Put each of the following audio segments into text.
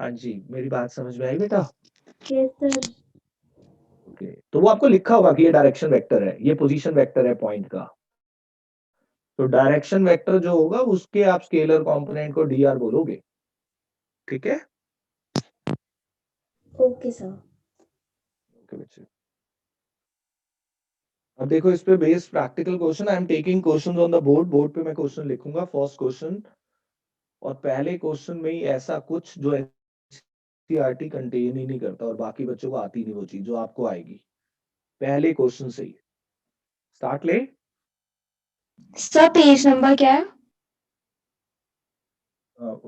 हाँ जी, मेरी बात समझ में आई बेटा? Yes sir. ओके, तो वो आपको लिखा होगा कि ये डायरेक्शन वेक्टर है, ये पोजीशन वेक्टर है पॉइंट का। तो डायरेक्शन वेक्टर जो होगा उसके आप स्केलर कंपोनेंट को dr बोलोगे, ठीक है? Okay sir. ओके बच्चे, अब देखो इस पे based practical question, I am taking questions on the board, board पे मैं क्वेश्चन लिखूंगा, फर्स्ट क्वेश्चन, और पहले क्वेश्चन में ही ऐसा कुछ जो एनसीईआरटी कंटेन ही नहीं करता और बाकी बच्चों को आती नहीं वो चीज जो आपको आएगी, पहले क्वेश्चन से ही स्टार्ट ले। सर पेज नंबर क्या है?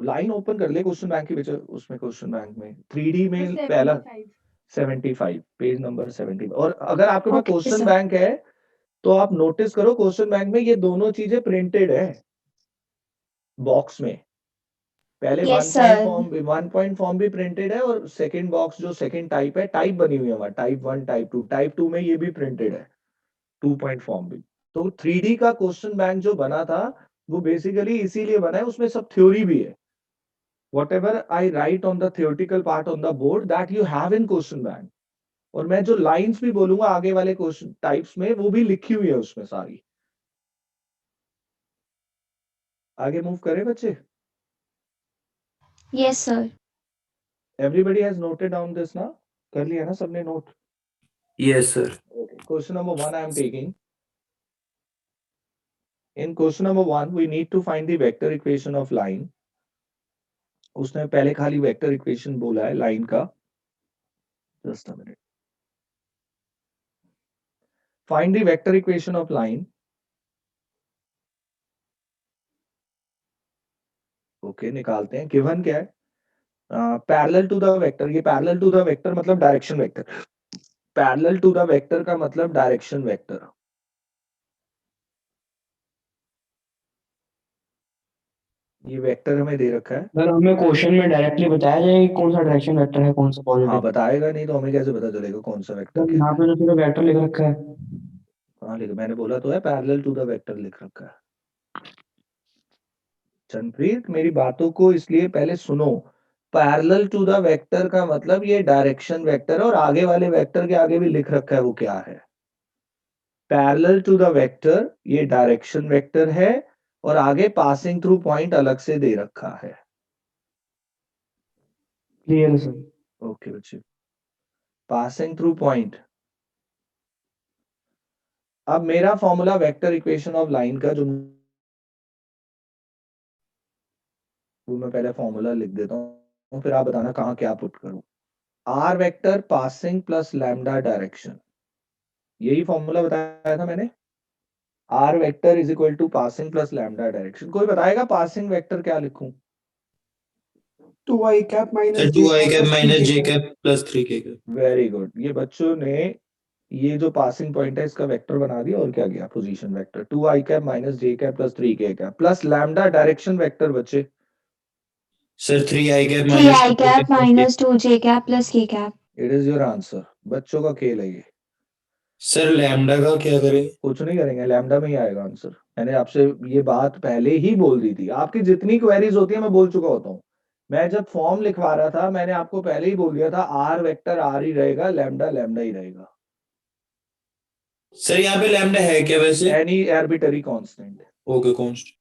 लाइन ओपन कर ले क्वेश्चन बैंक के बेटा, उसमें क्वेश्चन बैंक में 3D में पहला 75, पेज नंबर 70। और अगर आपके पास ओके क्वेश्चन सर। बैंक है तो आप नोटिस करो क्वेश्चन बैंक में ये दोनों चीजें प्रिंटेड है बॉक्स में, पहले yes sir. One point form भी प्रिंटेड है और सेकंड बॉक्स जो सेकंड टाइप है, टाइप बनी हुई है हमारा, टाइप 1 टाइप 2 में ये भी प्रिंटेड है, 2 पॉइंट फॉर्म भी। तो 3D का क्वेश्चन बैंक जो बना था वो बेसिकली इसीलिए बना है, उसमें सब थ्योरी भी है, whatever I write on the theoretical part on the board that you have in question bank, और मैं जो लाइंस भी बोलूंगा आगे वाले क्वेश्चन टाइप्स में वो भी लिखी हुई है उसमें सारी। आगे मूव करें बच्चे? Yes sir. Everybody has noted down this ना? कर लिया ना सबने note? Yes sir. Okay, question number 1 I am taking. In question number 1 we need to find the vector equation of line. उसने पहले खाली वेक्टर इक्वेशन बोला है लाइन का, just a minute. Find the vector equation of line. Okay, निकालते हैं। Given क्या है? पैरेलल टू द वेक्टर, ये पैरेलल टू द वेक्टर मतलब direction vector, parallel to the vector का मतलब डायरेक्शन वेक्टर। ये वेक्टर हमें दे रखा है। सर हमें क्वेश्चन में डायरेक्टली बताया जाएगा कि कौन सा डायरेक्शन वेक्टर है, कौन सा हाँ, पॉजिटिव। बताएगा नहीं तो हमें कैसे पता चलेगा कौन सा वेक्टर सर क्या यहाँ है? पे तो सिर्फ वेक्टर लिख रखा है। हाँ, लेकिन मैंने बोला तो है पैरेलल टू द वेक्टर लिख रखा है। चंद्रप्रीत, मेरी बातों को इसलिए पहले सुनो। पैरेलल टू द वेक्टर का मतलब ये डायरेक्शन वेक्टर है, और आगे वाले वेक्टर के आगे भी लिख रखा है वो क्या है। पैरेलल टू द वेक्टर ये डायरेक्शन वेक्टर है, और आगे पासिंग थ्रू पॉइंट अलग से दे रखा है। क्लियर है सर। ओके बच्चे, पासिंग थ्रू पॉइंट। अब मेरा formula vector equation of line का जो, वो मैं पहले फॉर्मूला लिख देता हूँ फिर आप बताना कहाँ क्या पुट करूं। R vector passing plus lambda direction, यही फॉर्मूला बताया था मैंने। R vector is equal to passing plus lambda direction. कोई बताएगा पासिंग वेक्टर क्या लिखूं? 2i cap sir minus 2i cap plus minus 3k j cap. Cap plus 3k cap. Very good, ये बच्चों ने ये जो पासिंग पॉइंट है इसका वेक्टर बना दिया, और क्या गया position vector 2i cap minus j cap plus 3k cap plus lambda direction vector बच्चे। सर 3i कैप 3 माइनस आई 2j cap cap plus minus 2 जे कैप प्लस के cap. It is your answer, बच्चों का खेल है ये। सर लैम्डा का क्या करें? कुछ नहीं करेंगे, लैम्डा में ही आएगा आंसर। मैंने आपसे ये बात पहले ही बोल दी थी, आपकी जितनी क्वेरीज होती है मैं बोल चुका होता हूँ। मैं जब फॉर्म लिखवा रहा था मैंने आपको पहले ही बोल दिया था आर वेक्टर आर ही रहेगा, लैम्डा लैम्डा ही रहेगा। सर यहाँ पे लैम्डा है क्या वैसे? Any arbitrary constant. Okay const.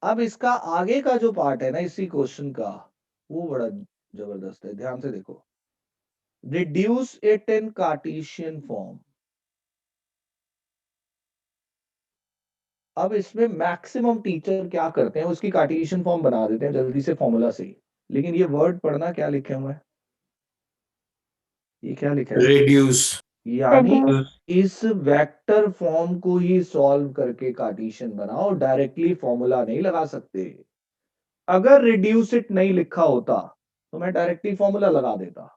अब इसका आगे का जो पार्ट है ना इसी क्वेश्चन का, वो बड़ा जबरदस्त है, ध्यान से देखो। Reduce it in Cartesian form. अब इसमें मैक्सिमम टीचर क्या करते हैं, उसकी कार्टेशियन फॉर्म बना देते हैं जल्दी से फॉर्मूला से ही, लेकिन ये वर्ड पढ़ना क्या लिखे हुए हैं, ये क्या लिखा है? रिड्यूस। यानी इस वेक्टर फॉर्म को ही सॉल्व करके कार्टेशियन बनाओ, डायरेक्टली फॉर्मूला नहीं लगा सकते। अगर रिड्यूस इट नहीं लिखा होता तो मैं डायरेक्टली फॉर्मूला लगा देता,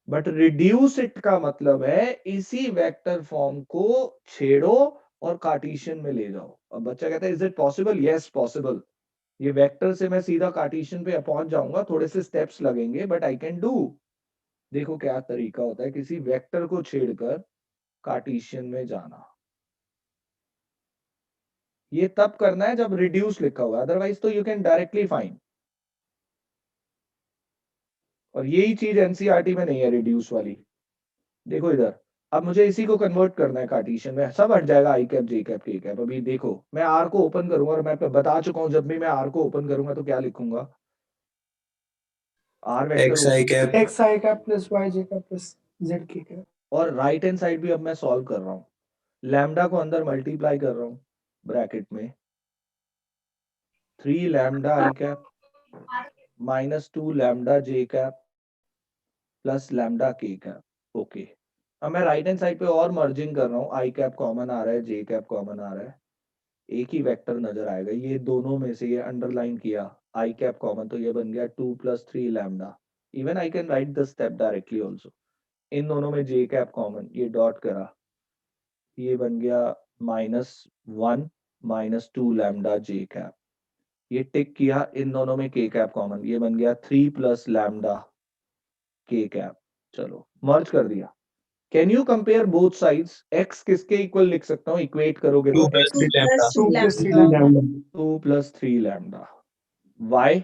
बट रिड्यूस इट का मतलब है इसी वेक्टर फॉर्म को छेड़ो और कार्टेशियन में ले जाओ। अब बच्चा कहता है is it possible? Yes possible. ये वेक्टर से मैं सीधा कार्टेशियन पे पहुंच जाऊंगा, थोड़े से स्टेप्स लगेंगे बट आई कैन डू। देखो क्या तरीका होता है किसी वेक्टर को छेड़कर कार्टेशियन में जाना। ये तब करना है जब रिड्यूस लिखा हुआ, अदरवाइज तो यू कैन डायरेक्टली फाइंड। और यही चीज एनसीईआरटी में नहीं है रिड्यूस वाली। देखो इधर, अब मुझे इसी को कन्वर्ट करना है कार्टेशियन में, सब हट जाएगा आई कैप जे कैप के कैप। अभी देखो मैं आर को ओपन करूंगा और मैं बता चुका हूं जब भी मैं आर को ओपन करूंगा तो क्या लिखूंगा, r x i cap x i cap plus y j cap plus z k cap. और राइट हैंड साइड भी अब मैं सॉल्व कर रहा हूँ, लैम्डा को अंदर मल्टीप्लाई कर रहा हूँ ब्रैकेट में, 3 लैम्डा आई कैप माइनस 2 लैम्डा जे कैप प्लस लैम्डा के कैप। ओके, अब मैं राइट हैंड साइड पे और मर्जिंग कर रहा हूँ, आई कैप कॉमन आ रहा है, जे कैप कॉमन आ रहा है, एक ही वेक्टर नजर आएगा, ये दोनों में से ये अंडरलाइन किया, आई कैप कॉमन, तो ये बन गया 2 + 3 lambda. Even I can write the step directly also, इन दोनों में जे कैप कॉमन, ये डॉट करा, ये बन गया -1 - 2 लैम्डा जे कैप, ये टिक किया, इन दोनों में के कैप कॉमन, ये बन गया 3 + लैम्डा के कैप। चलो मर्ज कर दिया। Can you compare both sides, x किसके इक्वल लिख सकता हूँ, इक्वेट करोगे 2 तो + 3 lambda 2 + 3 3 lambda lambda 2 + 3 lambda, y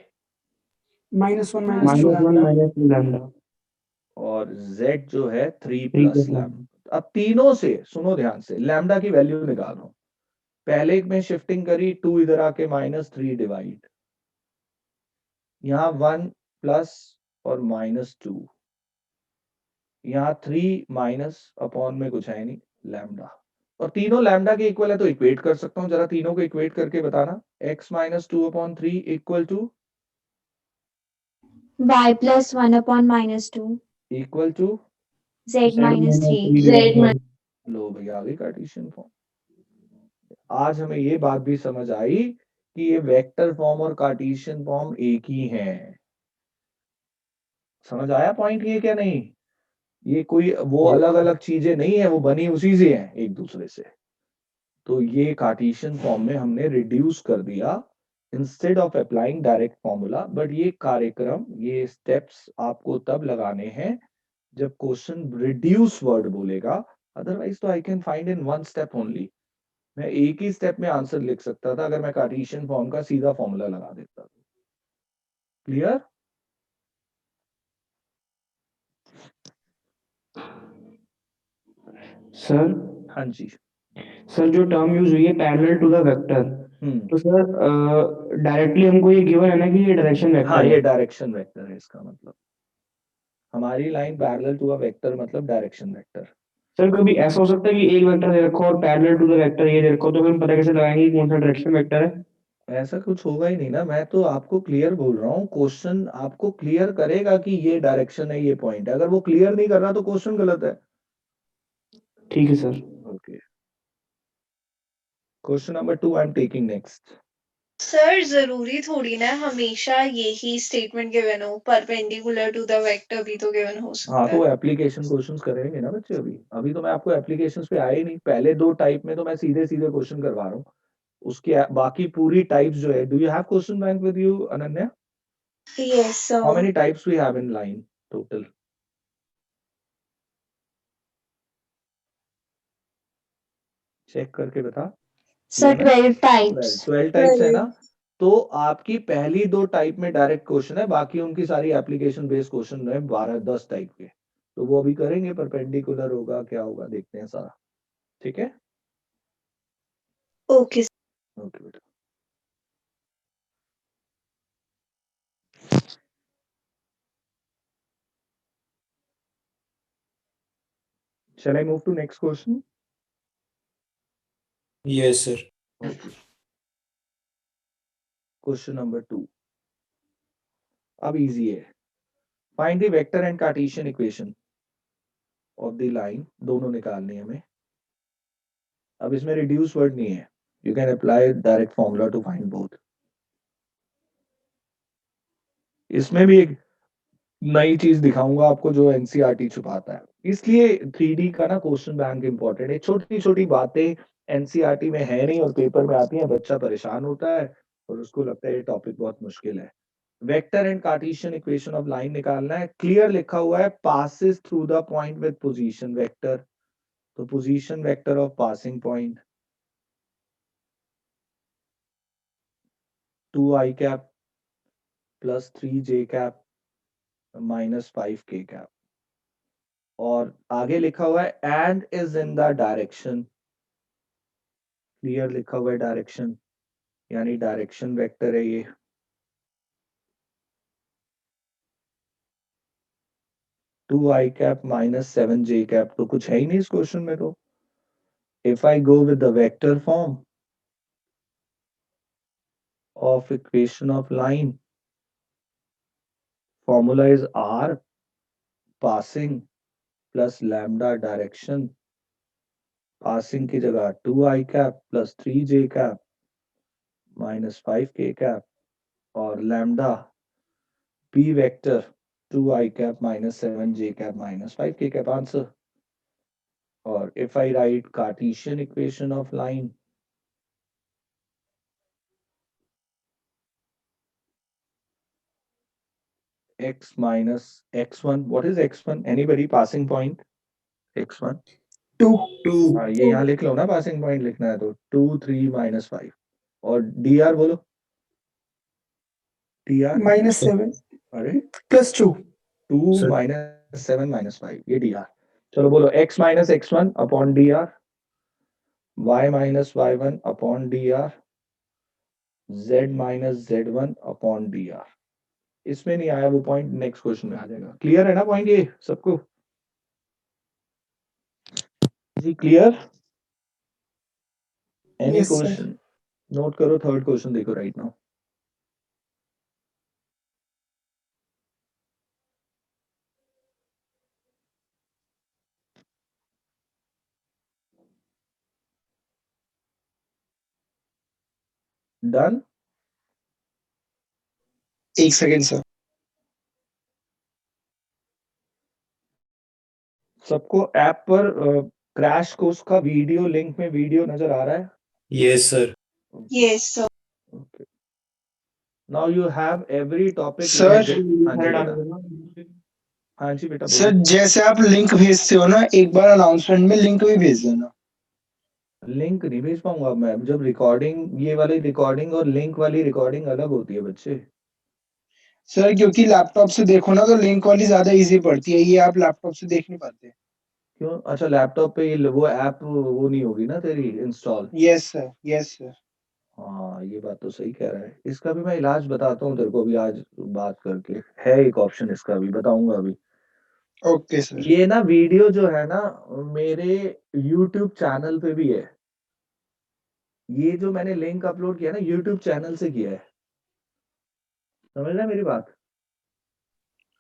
-1 - 2 -1 lambda. -2 lambda और z जो है 3 3 + लैम्डा। लैम्डा। अब तीनों से सुनो ध्यान से, लैम्डा की वैल्यू निकाल रहा हूं, पहले एक में शिफ्टिंग करी, 2 इधर आके -3 डिवाइड, यहाँ 1 प्लस और -2, यहाँ 3 माइनस अपॉन में कुछ है नहीं, लैम्डा, और तीनों लैम्डा के इक्वल है तो इक्वेट कर सकता हूँ, जरा तीनों को इक्वेट करके बताना, x - 2/3 equal to y + 1/-2 equal to z - 3 Z लो भैया, आ गई कार्टेशियन फॉर्म। आज हमें ये बात भी समझ आई कि ये वेक्टर फॉर्म और कार्टेशियन फॉर्म एक ही हैं। समझ आया पॉइंट ये क्या नहीं, ये कोई वो अलग अलग चीजें नहीं है, वो बनी उसी से है एक दूसरे से। तो ये कार्टेशियन फॉर्म में हमने रिड्यूस कर दिया instead of applying direct formula. But ये कार्यक्रम, ये स्टेप्स आपको तब लगाने हैं जब क्वेश्चन रिड्यूस वर्ड बोलेगा, अदरवाइज तो I can find in one step only. मैं एक ही स्टेप में आंसर लिख सकता था अगर मैं कार्टेशियन फॉर्म का सीधा फॉर्मूला लगा देता था। क्लियर? सर हाँ जी। सर जो टर्म यूज हुई है पैरेलल टू द वेक्टर, तो सर डायरेक्टली हमको ये गिवन है ना कि ये डायरेक्शन हाँ, वेक्टर ये है। डायरेक्शन वेक्टर है, इसका मतलब हमारी line parallel to a vector मतलब डायरेक्शन वेक्टर। सर कभी ऐसा हो सकता है कि एक वेक्टर दे रखा हो और पैरेलल टू द वेक्टर ये दे रखा हो, तो फिर हम पता कैसे लगाएंगे कि कौन सा डायरेक्शन वेक्टर है? ऐसा कुछ होगा ही नहीं ना, मैं तो आपको क्लियर बोल रहा हूँ, क्वेश्चन आपको क्लियर करेगा कि ये डायरेक्शन है, ये पॉइंट है। अगर वो क्लियर नहीं कर रहा तो क्वेश्चन गलत है। ठीक है sir. Okay, question number 2 I am taking next. Sir जरूरी थोड़ी ना हमेशा यही स्टेटमेंट गिवन हो, परपेंडिकुलर टू द वेक्टर भी तो गिवन हो हाँ, सकता तो है। एप्लीकेशन क्वेश्चंस करेंगे ना बच्चे। अभी अभी तो मैं आपको एप्लीकेशंस पे आए ही नहीं, पहले 2 टाइप में तो मैं सीधे सीधे क्वेश्चन करवा रहा हूँ, उसके बाकी पूरी टाइप्स जो है, do you have question bank with you Ananya? Yes how sir. Many types we have in line total? Check करके बता। सर 12 टाइप्स 12 टाइप्स है ना? तो आपकी पहली 2 टाइप में डायरेक्ट क्वेश्चन है, बाकी उनकी सारी एप्लीकेशन बेस्ड क्वेश्चन है 12-10 टाइप के, तो वो अभी करेंगे, परपेंडिकुलर होगा क्या होगा देखते हैं सारा। ठीक है, ओके। ओके बेटा। Shall I move to next question? Yes sir. Okay. Question number 2 अब इजी है। Find the vector and Cartesian equation of the line, दोनों निकालनी है हमें। अब इसमें रिड्यूस वर्ड नहीं है, you can apply direct formula to find both. इसमें भी एक नई चीज दिखाऊंगा आपको जो एनसीईआरटी छुपाता है, इसलिए 3D का ना क्वेश्चन बैंक इंपॉर्टेंट है। छोटी छोटी बातें एनसीईआरटी में है नहीं और पेपर में आती हैं, बच्चा परेशान होता है और उसको लगता है ये टॉपिक बहुत मुश्किल है। Vector and Cartesian equation of line निकालना है, क्लियर लिखा हुआ है passes through the point with position vector, तो position vector of passing point 2i cap plus 3j cap -5 k cap, और आगे लिखा हुआ है and is in the direction, clear लिखा हुआ है डायरेक्शन, यानी डायरेक्शन वेक्टर है ये। -2 i कैप -7 j कैप, तो कुछ है ही नहीं इस क्वेश्चन में। तो if I go with the vector form of equation of line, formula is r passing plus lambda direction, passing की जगह 2i cap plus 3j cap -5k cap, और lambda p vector 2i cap -7j cap -5k cap answer. और if I write Cartesian equation of line, x minus x1, what is x1? Anybody? Passing point x1? 2 हाँ, ये यहाँ लिख लो ना, passing point लिखना है तो 2 3 -5, और dr बोलो, dr -7 अरे +2 2 -7 -5, ये dr। चलो बोलो x minus x1 upon dr, y minus y1 upon dr, z minus z1 upon dr। इसमें नहीं आया वो पॉइंट, नेक्स्ट क्वेश्चन में आ जाएगा। क्लियर है ना पॉइंट ये सबको? जी clear? Any Yes, sir. Question? Note करो, थर्ड क्वेश्चन देखो राइट नाउ। डन? एक सेकेंड सर। सबको ऐप पर क्रैश कोर्स का वीडियो लिंक में वीडियो नजर आ रहा है? Yes, sir. Yes, sir. Okay. Now you have every topic. Sir, हाँ जी बेटा, हाँ जी बेटा सर बोलो। जैसे आप लिंक भेजते हो ना, एक बार अनाउंसमेंट में लिंक भी भेज देना। लिंक नहीं भेज पाऊंगा मैं, जब रिकॉर्डिंग, ये वाली रिकॉर्डिंग और लिंक वाली रिकॉर्डिंग अलग होती है बच्चे। सर क्योंकि लैपटॉप से देखो ना तो लिंक वाली ज्यादा इजी पड़ती है, ये आप लैपटॉप से देख नहीं पाते। क्यों? अच्छा, लैपटॉप पे ये वो ऐप वो नहीं होगी ना तेरी install? Yes sir, yes sir. हाँ, ये बात तो सही कह रहा है। इसका भी मैं इलाज बताता हूँ तेरे को भी आज बात करके, है एक ऑप्शन इसका भी बताऊंगा अभी। Okay sir. ये ना वीडियो जो है ना मेरे YouTube चैनल पे भी है। ये जो मैंने लिंक अपलोड किया ना YouTube चैनल से किया है, समझ रहा है मेरी बात?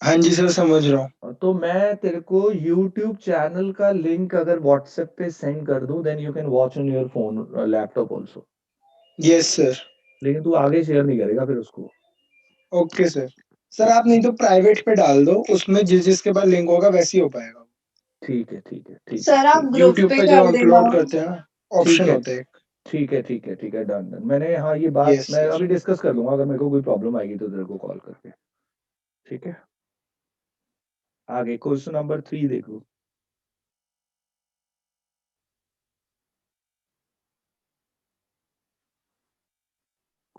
हाँ जी सर, समझ रहा हूँ। तो मैं तेरे को YouTube चैनल का लिंक अगर WhatsApp पे सेंड कर दूं, then you can watch on your phone laptop also. Yes sir. लेकिन तू आगे शेयर नहीं करेगा फिर उसको। Okay sir. सर आप नहीं तो प्राइवेट पे डाल दो, उसमें जिस जिसके पास लिंक होगा वैसे ही हो पाएगा। ठीक है ठीक है ठीक है सर आप ग्रुप यूट्यूब पे पे जो कर देना। अपलोड करते हैं ना, ठीक ऑप्शन है होता है एक। ठीक है ठीक है ठीक है, डन डन। मैंने, हाँ ये बात यस मैं सर। अभी डिस्कस कर लूंगा, अगर मेरे को कोई प्रॉब्लम आएगी तो तेरे को कॉल करके। ठीक है, आगे क्वेश्चन नंबर 3 देखो।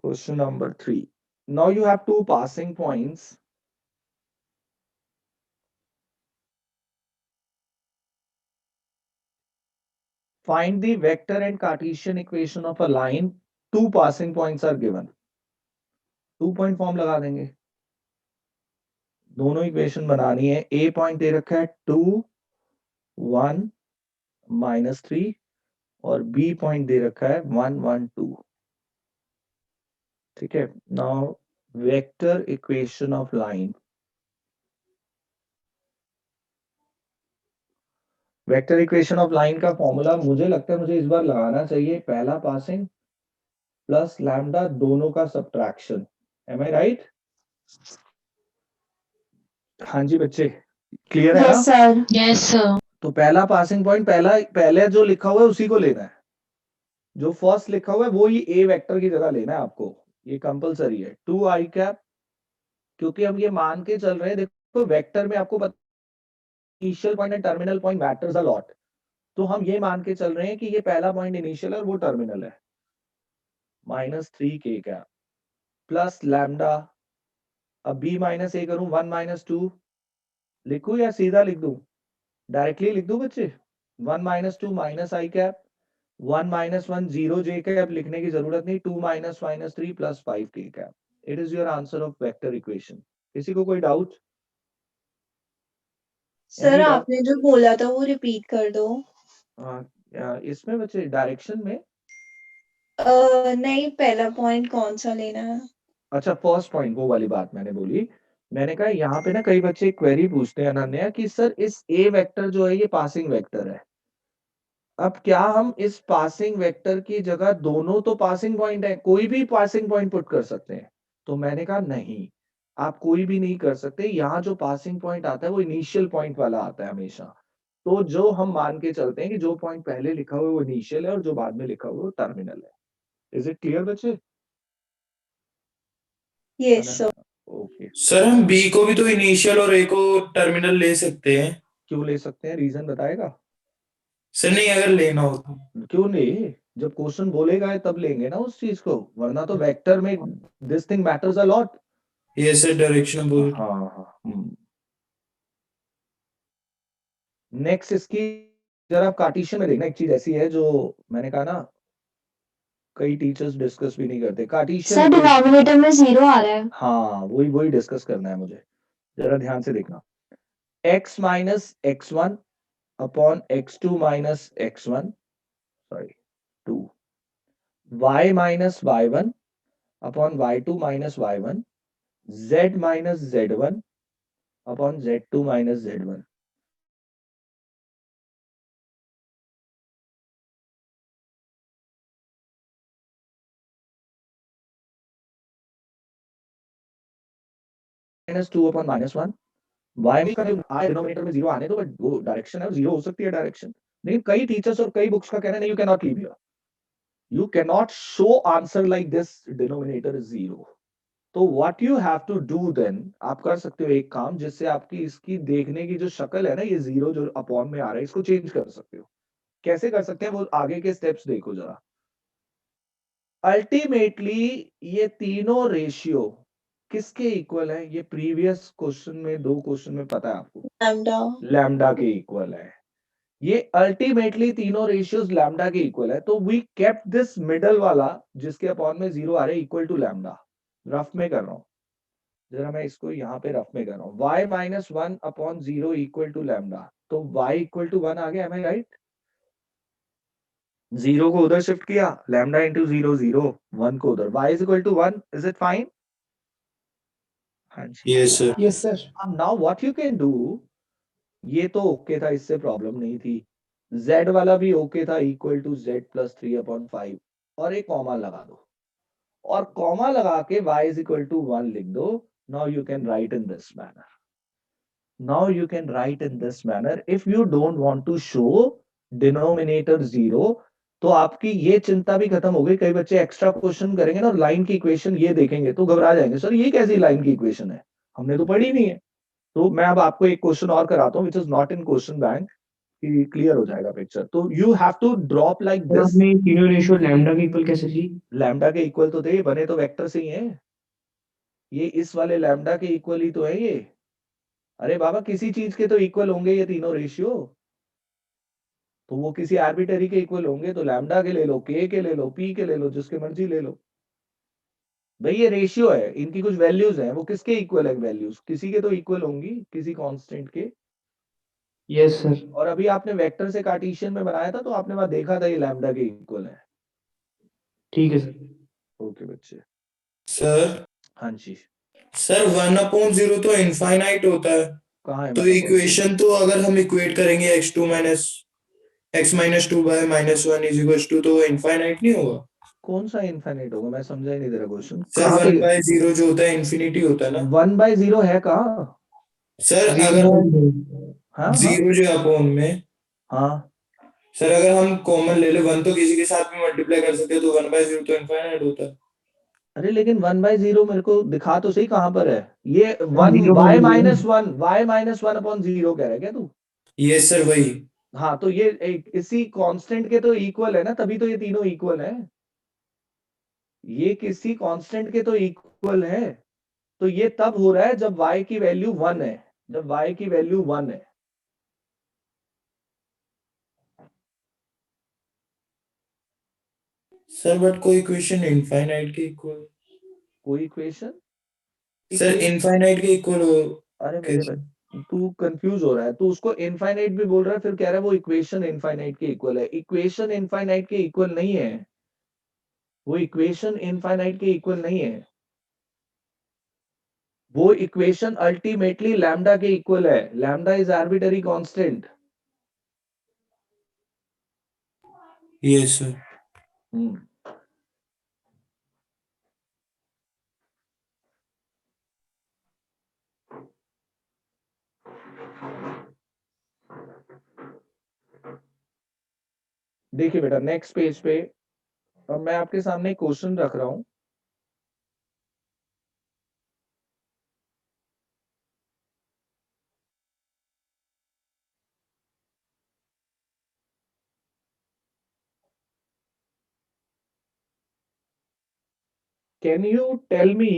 Question number 3. Now you have two passing points. Find the vector and Cartesian equation of a line. Two passing points are given. 2 point form लगा देंगे। दोनों इक्वेशन बनानी है। A पॉइंट दे रखा है 2 1 -3, और B पॉइंट दे रखा है 1 1 2। ठीक है, now vector equation of line. Vector equation of line का फॉर्मूला मुझे लगता है मुझे इस बार लगाना चाहिए पहला पासिंग प्लस लैम्डा, दोनों का सब्ट्रैक्शन। एम आई राइट? हाँ जी बच्चे, क्लियर है ना? Yes, sir. Yes, sir. तो पहला पासिंग पॉइंट, पहले जो लिखा हुआ है उसी को लेना है। जो फर्स्ट लिखा हुआ है वो ही ए वेक्टर की जगह लेना है आपको, ये कंपलसरी है। 2 आई कैप, क्योंकि हम ये मान के चल रहे हैं, देखो वेक्टर में आपको पता initial point and terminal point matters a lot. तो हम ये मान के चल रहे हैं कि ये पहला पॉइंट इनिशियल है और वो टर्मिनल है। -3 के कैप प्लस लैम्डा, अब b - a करूं 1 - 2, लिखूं या सीधा लिख दूं? डायरेक्टली लिख दूं बच्चे? 1 माइनस 2 माइनस आई कैप, 1 माइनस 1 0 जे कैप, लिखने की जरूरत नहीं, 2 माइनस 3 प्लस 5 के cap. It is your answer of vector equation. किसी को कोई डाउट? सर आपने जो बोला था वो रिपीट कर दो। इसमें बच्चे डायरेक्शन में नहीं, पहला पॉइंट कौन सा लेना है? अच्छा, फर्स्ट पॉइंट वो वाली बात मैंने बोली। मैंने कहा यहाँ पे ना कई बच्चे क्वेरी पूछते हैं अनन्या कि सर इस ए वेक्टर जो है ये पासिंग वेक्टर है, अब क्या हम इस पासिंग वेक्टर की जगह दोनों तो पासिंग पॉइंट है, कोई भी पासिंग पॉइंट पुट कर सकते हैं? तो मैंने कहा नहीं, आप कोई भी नहीं कर सकते। यहाँ जो पासिंग पॉइंट आता है वो इनिशियल पॉइंट वाला आता है हमेशा। तो जो हम मान के चलते हैं कि जो पॉइंट पहले लिखा हुआ है वो इनिशियल है और जो बाद में लिखा हुआ है वो टर्मिनल है। इज इट क्लियर बच्चे? Yes sir. ओके, सर हम बी को भी तो इनिशियल और ए को टर्मिनल ले सकते हैं। क्यों ले सकते हैं? रीजन बताएगा? सर नहीं, अगर लेना हो तो। क्यों नहीं? जब क्वेश्चन बोलेगा तब लेंगे ना उस चीज को, वरना तो वेक्टर में this thing matters a lot. ये सर डायरेक्शन बोल। हाँ। नेक्स्ट इसकी जरा आप कार्टेशियन में देखना, एक चीज ऐसी है जो मैंने कहा ना कई टीचर्स डिस्कस भी नहीं करते। सर कार्टेशियन डिनोमिनेटर में 0 आ रहा है। हाँ, वही डिस्कस करना है मुझे, जरा ध्यान से देखना। x minus x1 upon x2 minus x1, sorry 2, y minus y1 upon y2 minus y1, z minus z1 upon z2 minus z1। Minus 2 upon minus 1, y में आए डिनोमिनेटर में 0 आने दो, बट वो डायरेक्शन है, 0 हो सकती है डायरेक्शन। लेकिन कई टीचर्स और कई बुक्स का कहना है नहीं, you can not leave here, you can not show answer like this denominator is 0। तो what you have to do then, आप कर सकते हो एक काम जिससे आपकी इसकी देखने की जो शक्ल है ना, ये 0 जो अपॉन में आ रहा है इसको चेंज कर सकते हो। कैसे कर सकते हैं वो आगे के स्टेप्स देखो जरा। अल्टीमेटली ये तीनों रेशियो किसके इक्वल है? ये प्रीवियस क्वेश्चन में, 2 क्वेश्चन में पता है आपको, लैम्डा। लैम्डा के इक्वल है। ये अल्टीमेटली तीनों रेशियोज लैम्डा के इक्वल है। तो वी केप्ट दिस मिडल वाला जिसके अपॉन में 0 आ रहा है इक्वल टू लैम्डा। रफ में कर रहा हूं, जरा मैं इसको यहाँ पे रफ में कर रहा हूँ। y minus 1 upon 0 equal to lambda, तो y इक्वल टू 1 आ गया, एम आई राइट? 0 को उधर शिफ्ट किया, लैम्डा इंटू 0 0, 1 को उधर, y is equal to 1। Is it fine? हाँ जी। Yes sir. Yes sir. Now what you can do, ये तो ओके था, इससे प्रॉब्लम नहीं थी। z वाला भी ओके था, equal to z plus 3 upon 5, और एक कॉमा लगा दो, और कॉमा लगा के y इज इक्वल टू 1 लिख दो। Now you can write in this manner, now you can write in this manner if you don't want to show denominator 0। तो आपकी ये चिंता भी खत्म हो गई। कई बच्चे एक्स्ट्रा क्वेश्चन करेंगे ना और लाइन की इक्वेशन ये देखेंगे तो घबरा जाएंगे, सर ये कैसी लाइन की इक्वेशन है, हमने तो पढ़ी नहीं है। तो मैं अब आपको एक क्वेश्चन और कराता हूँ which is not in question bank, कि क्लियर हो जाएगा पिक्चर। तो you have to drop like sir this. आपने तीनों रेशियो लैम्डा के इक्वल कैसे ली? लैम्डा के इक्वल तो थे, बने तो वेक्टर से ही हैं, ये इस वाले लैम्डा के इक्वल ही तो है ये। अरे बाबा किसी चीज के तो इक्वल होंगे ये तीनों रेशियो, तो वो किसी आर्बिटरी के इक्वल होंगे। तो लैम्डा के ले लो, के ले लो, पी के ले लो, जिसके मर्जी ले लो भाई, ये रेशियो है, इनकी कुछ वैल्यूज हैं, वो किसके इक्वल है? वैल्यूज किसी के तो इक्वल होंगी, किसी कांस्टेंट के। Yes sir. और अभी आपने वेक्टर से कार्टेशियन में बनाया था तो आपने वहां देखा था ये लैम्डा के इक्वल है। ठीक है सर। ओके बच्चे। सर हाँ जी, सर 1/0 तो इनफाइनाइट होता है, कहाँ है? तो इक्वेशन तो अगर हम इक्वेट करेंगे x2 minus x minus 2 by minus 1 is equal to, तो इनफाइनाइट नहीं होगा? कौन सा इनफाइनाइट होगा? मैं समझा ही नहीं तेरा क्वेश्चन। सर 1/0 जो होता है इन्फिनिटी होता है ना 1/0 है कहाँ? सर? Zero अगर by zero. हाँ हाँ जीरो जो अपॉन में, हाँ। सर अगर हम कॉमन ले ले 1 तो किसी के साथ भी मल्टीप्लाई कर सकते हैं, तो 1/0 तो इनफाइनाइट होता है। अरे लेकिन 1/0 मेरे को दिखा तो सही कहाँ पर है ये? 1 Zero by y zero. Minus 1, y minus 1 upon 0 कह रहा है क्या तू? यस सर वही। हाँ, तो ये एक इसी कांस्टेंट के तो इक्वल है ना, तभी तो ये तीनों इक्वल है। ये किसी कांस्टेंट के तो इक्वल है, तो ये तब हो रहा है जब y की वैल्यू 1 है। जब y की वैल्यू 1 है। सर बट कोई इक्वेशन इनफाइनाइट के इक्वल, कोई इक्वेशन सर इनफाइनाइट के इक्वल हो अरे मेरे कैसे? भाई तू कंफ्यूज हो रहा है, तू उसको इनफाइनाइट भी बोल रहा है, फिर कह रहा है वो इक्वेशन इनफाइनाइट के इक्वल है। इक्वेशन इनफाइनाइट के इक्वल नहीं है, वो इक्वेशन इनफाइनाइट के इक्वल नहीं है, वो इक्वेशन अल्टीमेटली लैम्डा के इक्वल है। Lambda is arbitrary constant. Yes sir. देखिए बेटा, नेक्स्ट पेज पे अब मैं आपके सामने एक क्वेश्चन रख रहा हूं। Can you tell me,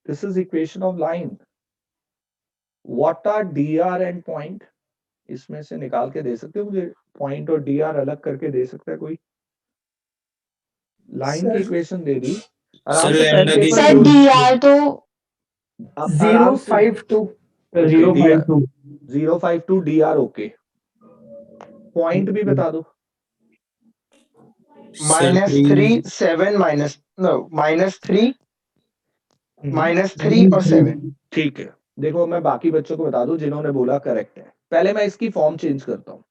this is equation of line, what are dr and point? इसमें से निकाल के दे सकते हो मुझे? पॉइंट और dr अलग करके दे सकता है कोई? लाइन की सर इक्वेशन दे दी, आराम सर से पेन लैम्डा की पेपर सर यूज, dr तो अब आराम से 052 ओके 052 052 dr ओके। पॉइंट भी बता दो। सर -3 7 माइनस नो -3 -3 और 7। ठीक है, देखो मैं बाकी बच्चों को बता दूं जिन्होंने बोला करेक्ट है। पहले मैं इसकी फॉर्म चेंज करता हूं।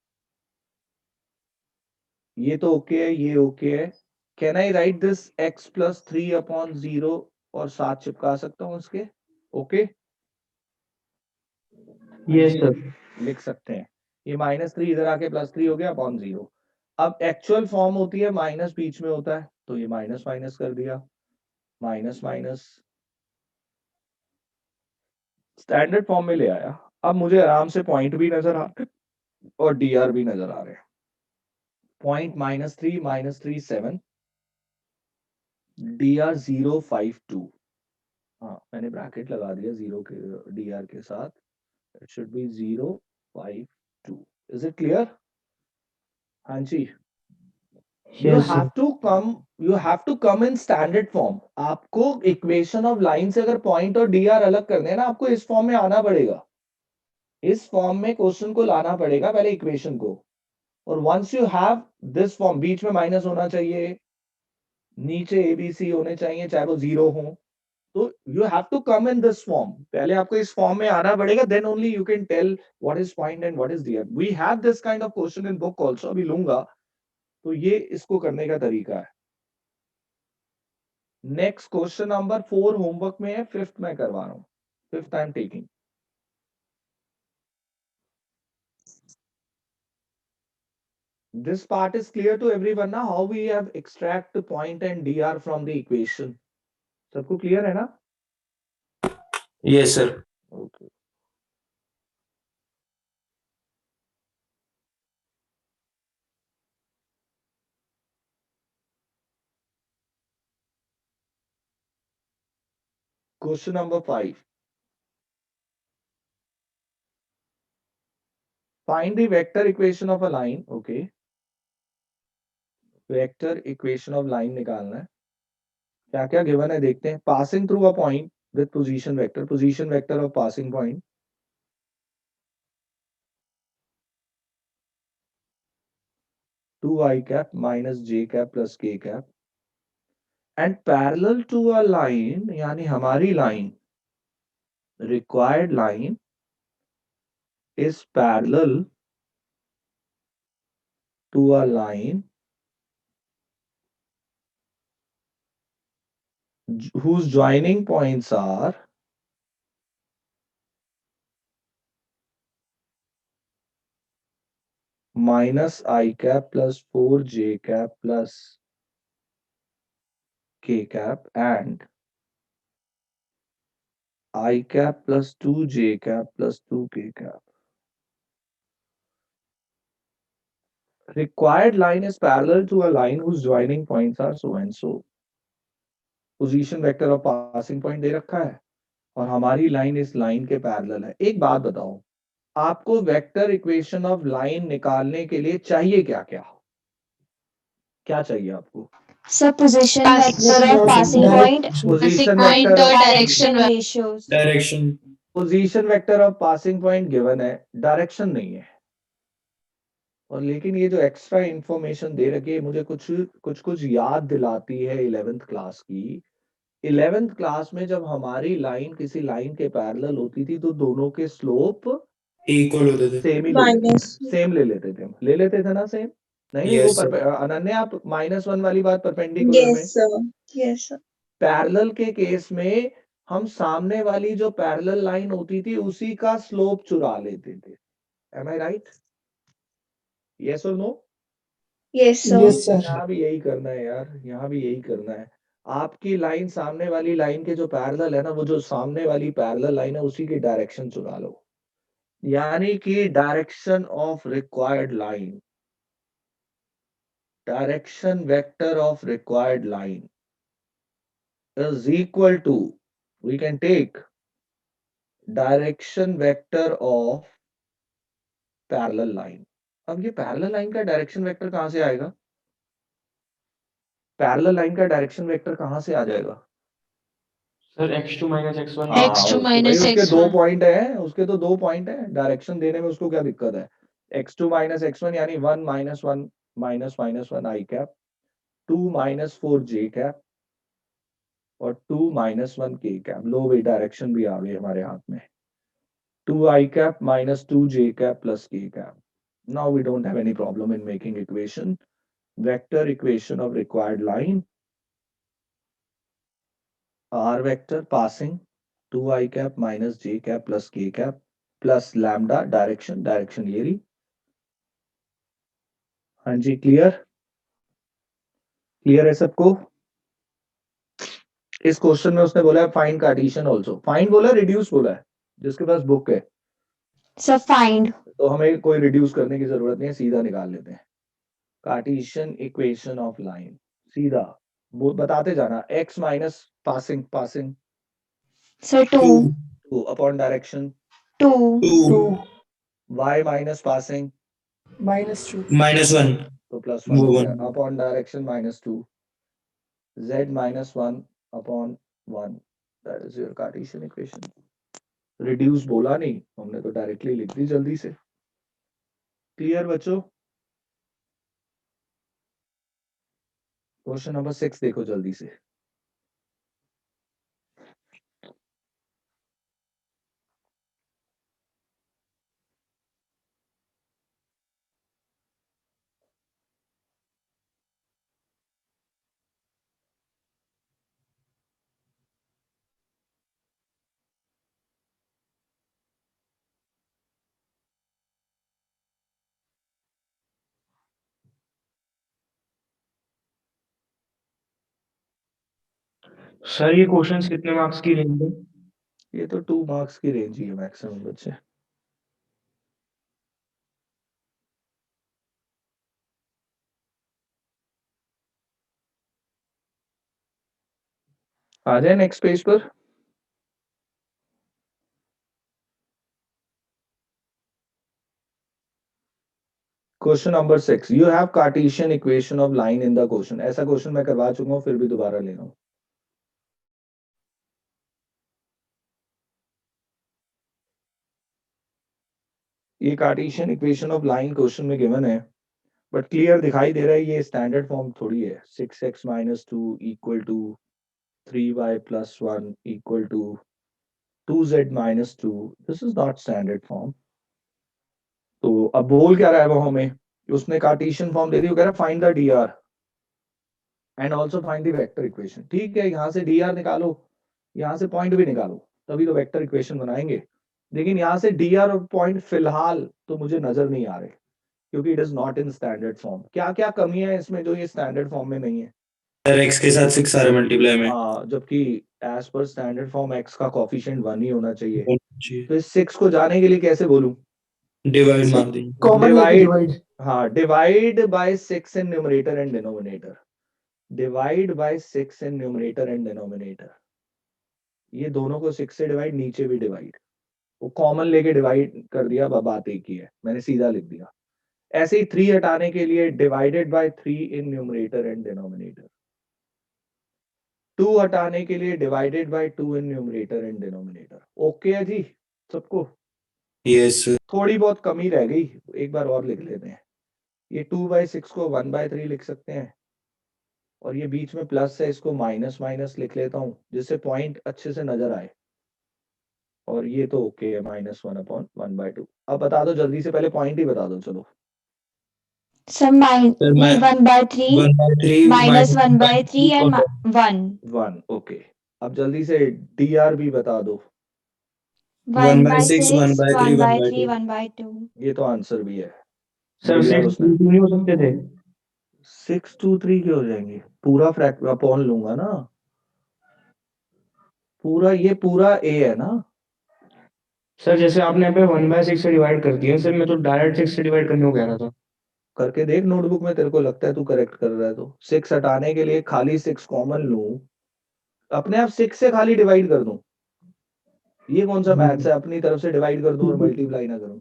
ये तो ओके है, ये ओके है। Can I right this x plus 3/0 और 7 चिपका सकता हूं इसके? Okay yes sir. लिख सकते हैं। ये -3 इधर आके +3 हो गया अपॉन 0। अब एक्चुअल फॉर्म होती है माइनस बीच में होता है, तो ये माइनस माइनस कर दिया, माइनस माइनस स्टैंडर्ड फॉर्म में ले आया। अब मुझे आराम से पॉइंट भी नजर आ रहे और dr भी नजर आ रहे हैं। Point -3 -3 7 dr 052। हाँ मैंने ब्रैकेट लगा दिया 0 के dr के साथ। It should be 052। Is it clear? हाँ जी। You yes have to come in standard form। आपको इक्वेशन ऑफ लाइन से अगर पॉइंट और dr अलग करने हैं ना, आपको इस फॉर्म में आना पड़ेगा। इस फॉर्म में क्वेश्चन को लाना पड़ेगा पहले इक्वेशन को। और once you have this form, बीच में माइनस होना चाहिए, नीचे एबीसी होने चाहिए चाहे वो 0 हो। तो you have to come in this form, पहले आपको इस फॉर्म में आना पड़ेगा, then only you can tell what is point and what is dr। We have this kind of question in book also, अभी लूंगा। तो ये इसको करने का तरीका है। नेक्स्ट क्वेश्चन नंबर 4 होमवर्क में है, 5th मैं करवा रहा हूं, 5th I am taking. This part is clear to everyone now, how we have extract the point and dr from the equation? सबको क्लियर है ना? Yes sir. Okay. Question number 5. Find the vector equation of a line. Okay. Vector equation of line निकालना है। क्या क्या given है देखते हैं। Passing through a point with position vector. Position vector of passing point. Two I cap minus j cap plus k cap. And parallel to a line, यानी हमारी line, required line is parallel to a line whose joining points are minus I cap plus 4j cap plus k cap and I cap plus 2j cap plus 2k cap. Required line is parallel to a line whose joining points are so and so. Position vector of passing point दे रखा है, और हमारी line इस line के parallel है। एक बात बताओ, आपको वेक्टर इक्वेशन ऑफ लाइन निकालने के लिए चाहिए क्या क्या? क्या चाहिए आपको? सर पोजीशन वेक्टर Position और passing direct- point position point vector, और direction direction ratios. Direction position vector और पासिंग पॉइंट गिवन है, डायरेक्शन नहीं है। और लेकिन ये जो एक्स्ट्रा इंफॉर्मेशन दे रखी है मुझे कुछ याद दिलाती है 11th क्लास की। 11th क्लास में जब हमारी लाइन किसी लाइन के पैरेलल होती थी तो दोनों के स्लोप इक्वल होते थे। सेम ही ले लेते minus थे, सेम ले लेते थे, ले लेते थे ना सेम? नहीं Yes, वो sir. अनन्या आप -1 वाली बात परपेंडिकुलर में, yes sir yes sir parallel के केस में हम सामने वाली जो पैरेलल लाइन होती थी उसी का स्लोप चुरा लेते थे। एम आई राइट? यस और no? yes sir Yes, sir. यहाँ भी यही करना है यार, यहाँ भी यही करना है। आपकी लाइन सामने वाली लाइन के जो पैरेलल है ना, वो जो सामने वाली पैरेलल लाइन है उसी की डायरेक्शन चुरा लो। यानी कि direction of required line, direction vector of required line is equal to, we can take direction vector of parallel line. अब ये पैरेलल लाइन का डायरेक्शन वेक्टर कहां से आएगा? पैरेलल लाइन का डायरेक्शन वेक्टर कहां से आ जाएगा? सर x2 माइनस x1 हाँ, x2 भाई minus उसके दो x1 पॉइंट है, उसके तो दो पॉइंट है, डायरेक्शन देने में उसको क्या दिक्कत है? x2 माइनस x1 यानी 1 माइनस 1 माइनस माइनस 1 आई कैप, 2 माइनस 4 जे कैप और 2 माइनस 1 के कैप। लो भाई डायरेक्शन भी आ गई हमारे हाथ में, 2 I cap minus 2 J cap plus K cap. Now we don't have any problem in making equation. Vector equation of required line. R vector passing 2 I cap minus J cap plus K cap plus lambda direction, direction ये रही। हाँ जी clear? Clear है सबको? इस question में उसने बोला है फाइंड कार्टेशियन ऑल्सो। फाइंड बोला, रिड्यूस बोला है? जिसके पास बुक है सर फाइंड। तो हमें कोई रिड्यूस करने की जरूरत नहीं है, सीधा निकाल लेते हैं। कार्टेशियन इक्वेशन ऑफ लाइन सीधा वो बताते जाना, x minus passing passing sir 2 2 upon direction 2 2 y minus passing -2 -1 तो प्लस 1 वो हो 1 गया, upon direction -2 z minus 1 upon 1, that is your Cartesian equation. Reduce बोला नहीं हमने तो डायरेक्टली लिख दी जल्दी से। क्लियर बच्चों? क्वेश्चन नंबर 6 देखो जल्दी से। सर ये क्वेश्चंस कितने मार्क्स की रेंज है? ये तो 2 मार्क्स की रेंज ही है मैक्सिमम बच्चे। आ जाए नेक्स्ट पेज पर। Question number 6, you have Cartesian equation of line in the question. ऐसा क्वेश्चन मैं करवा चुका हूं, फिर भी दोबारा ले रहा हूं। ये Cartesian equation of line question में गिवन है, बट क्लियर दिखाई दे रहा है ये स्टैंडर्ड फॉर्म थोड़ी है। 6x minus 2 equal to 3y plus 1 equal to 2z minus 2, this is not standard form. तो अब बोल क्या रहा है वो हमें, उसने कार्टेशियन फॉर्म दे दी, वो कह रहा है find the dr and also find the vector equation. ठीक है, यहाँ से dr निकालो, यहाँ से पॉइंट भी निकालो, तभी तो वेक्टर इक्वेशन बनाएंगे। लेकिन यहाँ से dr और पॉइंट फिलहाल तो मुझे नजर नहीं आ रहे, क्योंकि it is not in standard form. क्या क्या कमियां है इसमें जो ये स्टैंडर्ड फॉर्म में नहीं है? सर x के साथ 6 सारे मल्टीप्लाई में हाँ, जबकि as per standard form x का कोफिशिएंट 1 ही होना चाहिए। चाहिए, तो इस 6 को जाने के लिए कैसे बोलूं? डिवाइड मार देंगे। कॉमन लेके डिवाइड, डिवाइड हाँ divide by 6 in numerator and denominator, divide by 6 in numerator and denominator. ये दोनों को 6 से डिवाइड, नीचे भी डिवाइड, वो कॉमन लेके डिवाइड कर दिया, बात एक ही है, मैंने सीधा लिख दिया। ऐसे ही 3 हटाने के लिए divided by 3 in numerator and denominator. 2 हटाने के लिए divided by 2 in numerator and denominator. Okay है जी सबको? Yes sir. थोड़ी बहुत कमी रह गई, एक बार और लिख लेते हैं। ये 2/6 को 1/3 लिख सकते हैं, और ये बीच में प्लस है, इसको माइनस माइनस लिख लेता हूँ जिससे पॉइंट अच्छे से नजर आए। और ये तो ओके है, -1/1/2। अब बता दो जल्दी से, पहले पॉइंट ही बता दो चलो। Sir, Sir, 1/3 1/3 minus 1/3 and 1. 1 okay. अब जल्दी से DR भी बता दो। 1/6, 1/3 1/3, 1/2. ये तो आंसर भी है। सर बढ़िया 6 उसने। नहीं हो सकते थे? 6 2 3 के हो जाएंगे, पूरा फ्रैक्ट अपॉन लूंगा ना, पूरा ये पूरा A है ना। सर जैसे आपने यहाँ पे 1/6 से डिवाइड कर दिया सर, मैं तो डायरेक्ट 6 से डिवाइड करने को कह रहा था। करके देख नोटबुक में, तेरे को लगता है तू करेक्ट कर रहा है तो। 6 हटाने के लिए खाली 6 कॉमन लूं, अपने आप 6 से खाली डिवाइड कर दूं। ये कौन सा मैथ्स है, अपनी तरफ से डिवाइड कर दूं और मल्टीप्लाई ना करूं?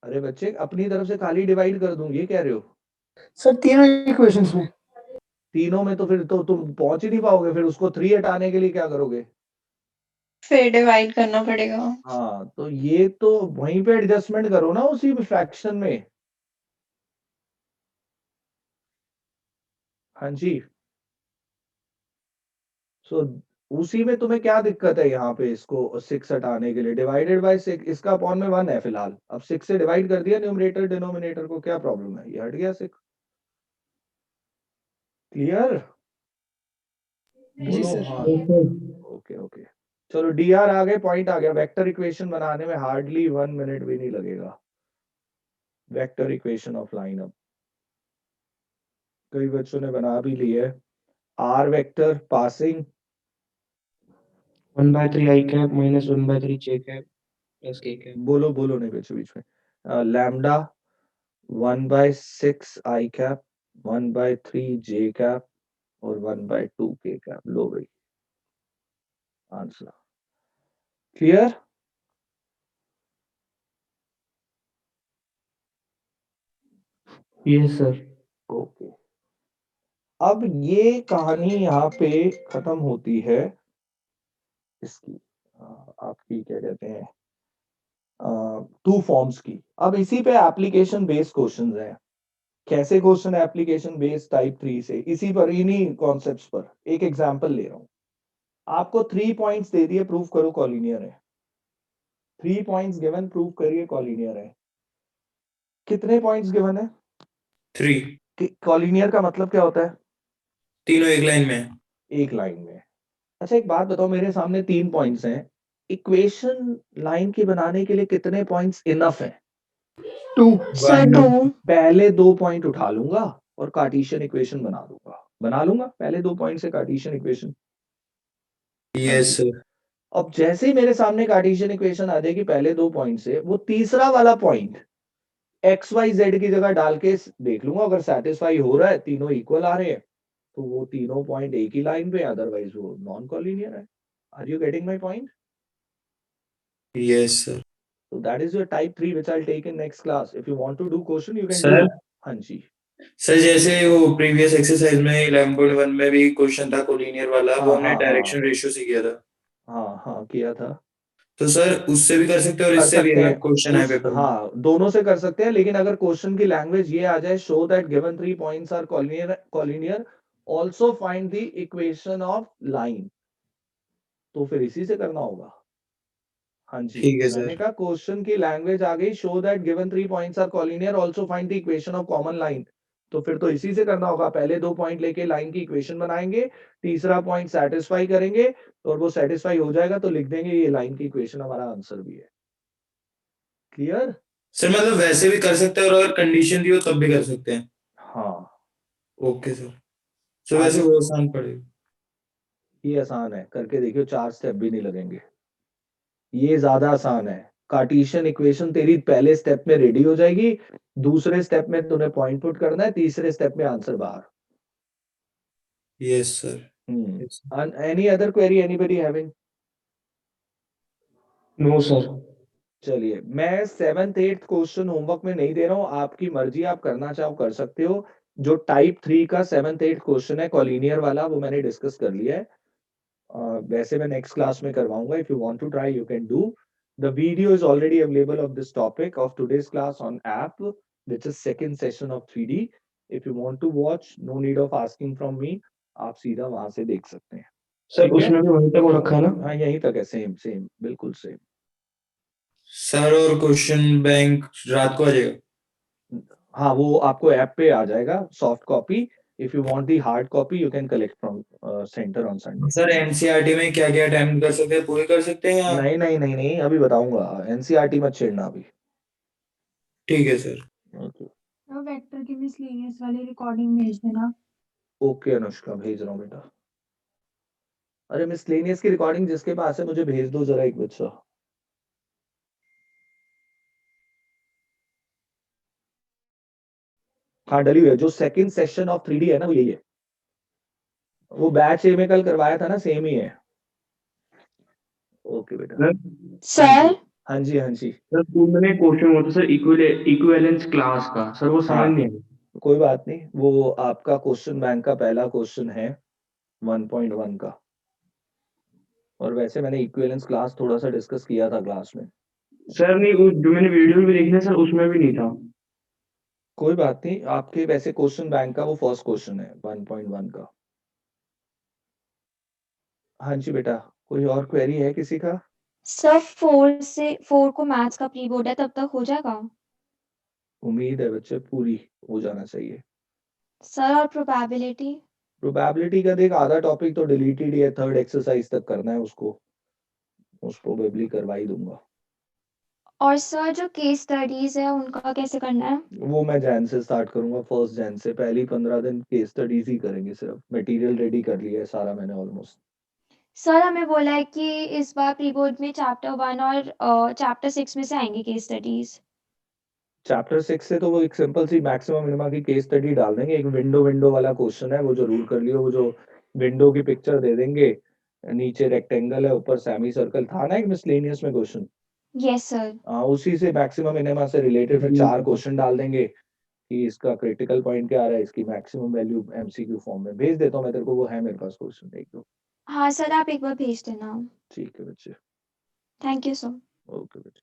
अरे बच्चे, अपनी तरफ से खाली डिवाइड कर दूं, ये कह रहे हो? सर तीनों इक्वेशंस में। तीनों में तो फिर तो तुम पहुंच ही नहीं पाओगे, फिर उसको 3 हटाने के लिए क्या करोगे? फिर डिवाइड करना पड़ेगा। हाँ, तो ये तो वहीं पे एडजस्टमेंट करो ना, उसी फ्रैक्शन में। हाँ जी। सो उसी में तुम्हें क्या दिक्कत है यहाँ पे, इसको 6 हटाने के लिए डिवाइडेड बाय 6, इसका अपॉन में 1 है फिलहाल। अब 6 से डिवाइड कर दिया न्यूमरेटर डिनोमिनेटर को, क्या प्रॉब्लम है, ये हट गया 6। क्लियर? जी बोलो सर। हाँ। ओके ओके, चलो DR आ गए, पॉइंट आ गया। वेक्टर इक्वेशन बनाने में हार्डली 1 मिनट भी नहीं लगेगा। वेक्टर इक्वेशन ऑफ लाइन, अब कई बच्चों ने बना भी ली है। R vector passing 1/3 i cap minus 1/3 j cap plus k cap. बोलो बोलो नहीं बीच बीच में। Lambda 1/6 i cap 1/3 j cap और 1/2 k cap। लो भाई answer. Clear? Yes sir. Okay, अब ये कहानी यहाँ पे खत्म होती है इसकी, आपकी क्या कहते हैं, 2 फॉर्म्स की। अब इसी पे एप्लीकेशन बेस्ड क्वेश्चंस हैं। कैसे क्वेश्चन एप्लीकेशन बेस्ड टाइप 3 से, इसी पर, इन्हीं कॉन्सेप्ट्स पर एक एग्जांपल ले रहा हूं। आपको 3 पॉइंट्स दे दिए, प्रूव करो कॉलिनियर है। 3 पॉइंट्स गिवन, प्रूव करिए कॉलिनियर है। कितने पॉइंट्स गिवन है? 3। कॉलिनियर का मतलब क्या होता है? तीनों एक लाइन में। एक लाइन में। अच्छा एक बात बताओ, मेरे सामने 3 पॉइंट्स हैं, इक्वेशन लाइन की बनाने के लिए कितने पॉइंट्स इनफ है? 2। Sir, 2. पहले 2 पॉइंट उठा लूंगा और कार्टेशियन इक्वेशन बना लूंगा पहले 2 पॉइंट से कार्टेशियन इक्वेशन। Yes sir. अब जैसे ही मेरे सामने कार्टेशियन इक्वेशन आ जाएगी पहले 2 पॉइंट से, वो तीसरा वाला पॉइंट XYZ की जगह डाल के देख लूंगा, अगर सेटिस्फाई हो रहा है, तीनों इक्वल आ रहे हैं, तो वो तीनों पॉइंट एक ही लाइन पे, अदरवाइज वो नॉन कॉलिनियर है। Are you getting my point? Yes sir. So that is your type 3 which I'll take in next class. If you want to do question, you can Sir? do. हाँ जी। Sir जैसे वो previous exercise में 11.1 में भी question था collinear वाला, वो हमने डायरेक्शन रेशियो से किया था। हाँ किया था। तो सर उससे भी कर सकते हैं और कर इससे भी सकते अगर हैं क्वेश्चन है पेपर में। हाँ, दोनों से कर सकते हैं, लेकिन अगर क्वेश्चन की लैंग्वेज ये आ जाए, show that given 3 points are collinear also find the equation of line, तो फिर इसी से करना होगा। हाँ जी, ठीक है मैंने सर। कहा क्वेश्चन की लैंग्वेज आ गई, show that given 3 points are collinear also find the equation of common line, तो फिर तो इसी से करना होगा। पहले 2 पॉइंट लेके लाइन की इक्वेशन बनाएंगे, तीसरा पॉइंट सेटिस्फाई करेंगे, और वो सेटिस्फाई हो जाएगा तो लिख देंगे ये लाइन की इक्वेशन हमारा आंसर भी है। क्लियर? सर मतलब वैसे भी कर सकते हैं और अगर कंडीशन दी हो तब भी कर सकते हैं। हाँ ओके सर। सो वैसे वो आसान पड़ेगा। ये आसान है, करके देखियो, 4 स्टेप भी नहीं लगेंगे। ये ज्यादा आसान है। कार्टेशियन इक्वेशन तेरी पहले स्टेप में रेडी हो जाएगी, दूसरे स्टेप में तूने पॉइंट पुट करना है, तीसरे स्टेप में आंसर बाहर। Yes sir. Yes. And any other query anybody having? No sir. चलिए, मैं 7th 8th क्वेश्चन होमवर्क में नहीं दे रहा हूँ, आपकी मर्जी, आप करना चाहो कर सकते हो। जो टाइप 3 का 7th 8th क्वेश्चन है कॉलिनियर वाला, वो मैंने डिस्कस कर लिया है। वैसे मैं नेक्स्ट क्लास में करवाऊंगा। If you want to try you can do. The video is already available of this topic of today's class on app, which is second session of 3D. If you want to watch, no need of asking from me. आप सीधा वहां से देख सकते हैं। Sir ठीक है? उसमें भी वहीं तक वो रखा है ना? हाँ, यहीं तक है, सेम सेम, बिल्कुल सेम। सर और क्वेश्चन बैंक रात को आ जाएगा? हाँ, वो आपको ऐप पे आ जाएगा soft copy. If you want the hard copy you can collect from centre on Sunday. Sir NCERT में क्या क्या अटेम्प्ट कर सकते हैं, पूरे कर सकते हैं या? नहीं नहीं नहीं नहीं, अभी बताऊंगा। एनसीईआरटी मत छेड़ना अभी। ठीक है सर। ओके वेक्टर की मिसलेनियस वाली रिकॉर्डिंग भेज देना। ओके अनुष्का, भेज रहा हूँ बेटा। अरे मिसलेनियस की रिकॉर्डिंग जिसके पास है मुझे भेज दो जरा एक बच्चा। हाँ, डली हुई है। जो सेकंड सेशन ऑफ 3D है ना, वो यही है। वो बैच ए में कल करवाया था ना, सेम ही है। ओके बेटा। सर सर हाँ जी हाँ जी। सर स्कूल में एक क्वेश्चन हुआ था सर इक्विवेलेंस क्लास का, सर वो समझ हाँ, नहीं आया। कोई बात नहीं, वो आपका क्वेश्चन बैंक का पहला क्वेश्चन है 1.1 का। और वैसे मैंने इक्विवेलेंस क्लास थोड़ा सा डिस्कस किया था क्लास में। सर नहीं, वो जो मैंने वीडियो भी देखी ना सर उसमें भी नहीं था। कोई बात नहीं, आपके वैसे क्वेश्चन बैंक का वो फर्स्ट क्वेश्चन है 1.1 का। हाँ जी बेटा, कोई और क्वेरी है किसी का? सर 4 को मैथ्स का प्री बोर्ड है, तब तक हो जाएगा? उम्मीद है बच्चे पूरी हो जाना चाहिए। सर और प्रोबेबिलिटी? प्रोबेबिलिटी का देख, आधा टॉपिक तो डिलीटेड ही है, थर्ड एक्सरसाइज तक करना है उसको। मोस्ट प्रोबेबली करवा ही दूंगा। और सर जो केस स्टडीज है उनका कैसे करना है? वो मैं जैन से स्टार्ट करूंगा, 1 जैन से। पहली 15 दिन केस स्टडीज ही करेंगे सिर्फ। मटेरियल रेडी कर लिया है सारा मैंने ऑलमोस्ट। सर हमें बोला है कि इस बार प्री बोर्ड में चैप्टर 1 और चैप्टर 6 में से आएंगे केस स्टडीज। चैप्टर 6 से तो वो एक सिंपल सी मैक्सिमम मिनिमा की केस स्टडी डाल देंगे। एक विंडो वाला क्वेश्चन है, वो जरूर कर लियो। वो जो विंडो की पिक्चर दे देंगे, नीचे रेक्टेंगल है, ऊपर सेमी सर्कल था ना एक मिसलेनियस में क्वेश्चन। Yes sir. उसी से मैक्सिमम मिनिमा से रिलेटेड फिर 4 क्वेश्चन डाल देंगे कि इसका क्रिटिकल पॉइंट क्या आ रहा है, इसकी मैक्सिमम वैल्यू एमसीक्यू फॉर्म में भेज देता हूँ मैं तेरे को। वो है मेरे पास क्वेश्चन, देख लो। हाँ सर, आप एक बार भेज देना। ठीक है बच्चे। Thank you sir. ओके बच्चे।